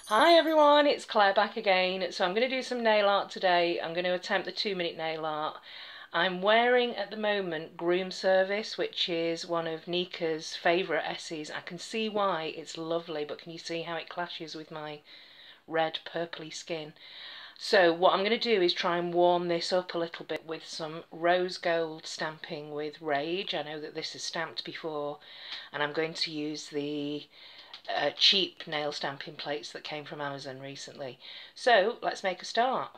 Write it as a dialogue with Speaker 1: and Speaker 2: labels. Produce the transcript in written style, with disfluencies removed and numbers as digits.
Speaker 1: Hi everyone, it's Claire back again. So I'm going to do some nail art today. I'm going to attempt the 2-minute nail art. I'm wearing at the moment Groom Service, which is one of Nika's favourite Essies. I can see why, it's lovely, but can you see how it clashes with my red purpley skin? So what I'm going to do is try and warm this up a little bit with some rose gold stamping with Rage. I know that this is stamped before, and I'm going to use the cheap nail stamping plates that came from Amazon recently. So let's make a start.